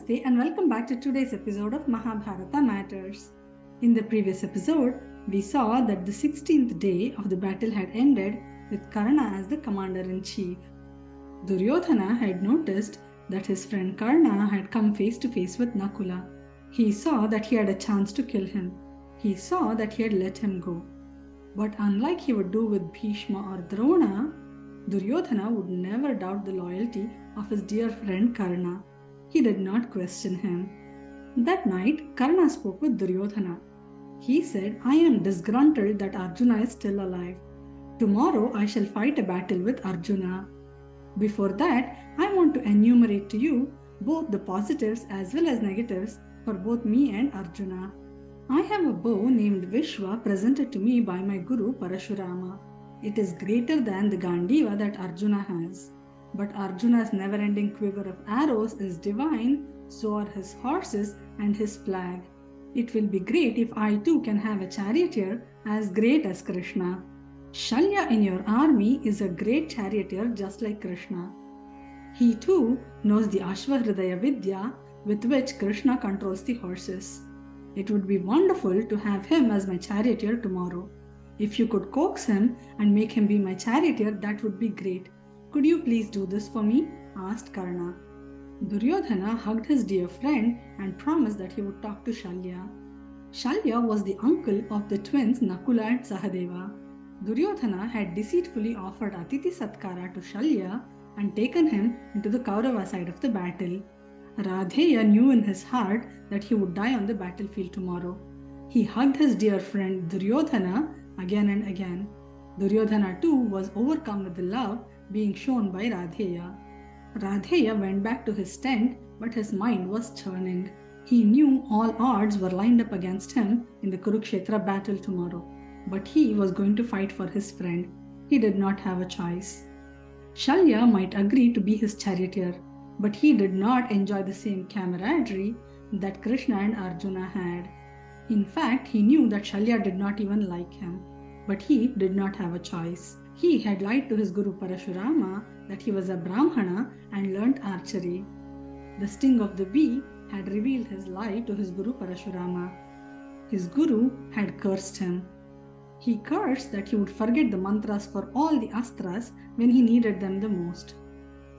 Namaste and welcome back to today's episode of Mahabharata Matters. In the previous episode, we saw that the 16th day of the battle had ended with Karna as the commander-in-chief. Duryodhana had noticed that his friend Karna had come face to face with Nakula. He saw that he had a chance to kill him. He saw that he had let him go. But unlike he would do with Bhishma or Drona, Duryodhana would never doubt the loyalty of his dear friend Karna. He did not question him. That night, Karna spoke with Duryodhana. He said, "I am disgruntled that Arjuna is still alive. Tomorrow I shall fight a battle with Arjuna. Before that, I want to enumerate to you both the positives as well as negatives for both me and Arjuna. I have a bow named Vishwa presented to me by my guru Parashurama. It is greater than the Gandiva that Arjuna has. But Arjuna's never-ending quiver of arrows is divine, so are his horses and his flag. It will be great if I too can have a charioteer as great as Krishna. Shalya in your army is a great charioteer just like Krishna. He too knows the Ashvahridaya Vidya with which Krishna controls the horses. It would be wonderful to have him as my charioteer tomorrow. If you could coax him and make him be my charioteer, that would be great. Could you please do this for me?" asked Karna. Duryodhana hugged his dear friend and promised that he would talk to Shalya. Shalya was the uncle of the twins Nakula and Sahadeva. Duryodhana had deceitfully offered Atiti Satkara to Shalya and taken him into the Kaurava side of the battle. Radheya knew in his heart that he would die on the battlefield tomorrow. He hugged his dear friend Duryodhana again and again. Duryodhana too was overcome with the love being shown by Radheya. Radheya went back to his tent, but his mind was churning. He knew all odds were lined up against him in the Kurukshetra battle tomorrow, but he was going to fight for his friend. He did not have a choice. Shalya might agree to be his charioteer, but he did not enjoy the same camaraderie that Krishna and Arjuna had. In fact, he knew that Shalya did not even like him, but he did not have a choice. He had lied to his guru Parashurama that he was a Brahmana and learnt archery. The sting of the bee had revealed his lie to his guru Parashurama. His guru had cursed him. He cursed that he would forget the mantras for all the astras when he needed them the most.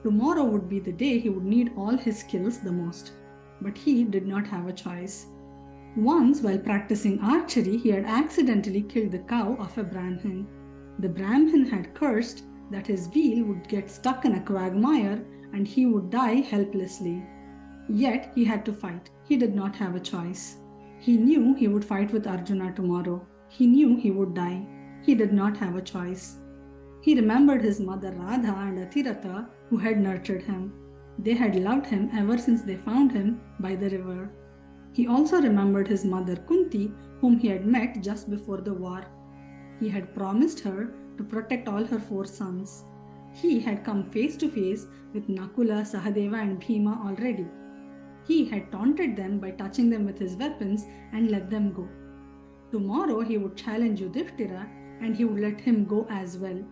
Tomorrow would be the day he would need all his skills the most, but he did not have a choice. Once, while practicing archery, he had accidentally killed the cow of a Brahmin. The Brahmin had cursed that his wheel would get stuck in a quagmire and he would die helplessly. Yet he had to fight. He did not have a choice. He knew he would fight with Arjuna tomorrow. He knew he would die. He did not have a choice. He remembered his mother Radha and Atirata who had nurtured him. They had loved him ever since they found him by the river. He also remembered his mother Kunti, whom he had met just before the war. He had promised her to protect all her 4 sons. He had come face to face with Nakula, Sahadeva and Bhima already. He had taunted them by touching them with his weapons and let them go. Tomorrow he would challenge Yudhishthira and he would let him go as well.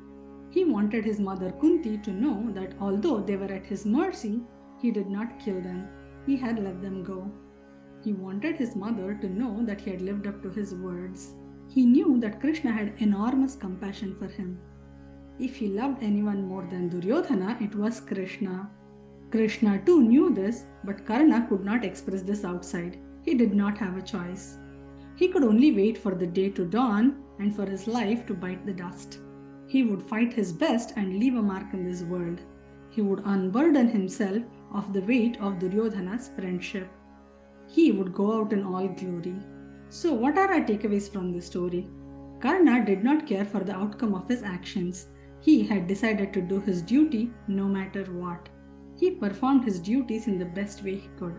He wanted his mother Kunti to know that although they were at his mercy, he did not kill them. He had let them go. He wanted his mother to know that he had lived up to his words. He knew that Krishna had enormous compassion for him. If he loved anyone more than Duryodhana, it was Krishna. Krishna too knew this, but Karna could not express this outside. He did not have a choice. He could only wait for the day to dawn and for his life to bite the dust. He would fight his best and leave a mark in this world. He would unburden himself of the weight of Duryodhana's friendship. He would go out in all glory. So what are our takeaways from this story? Karna did not care for the outcome of his actions. He had decided to do his duty no matter what. He performed his duties in the best way he could.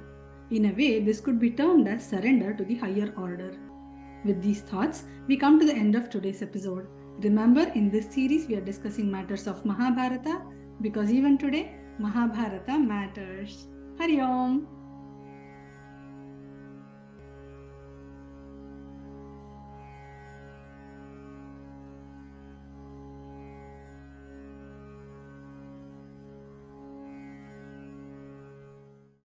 In a way, this could be termed as surrender to the higher order. With these thoughts, we come to the end of today's episode. Remember, in this series, we are discussing matters of Mahabharata because even today, Mahabharata matters. Hari Om!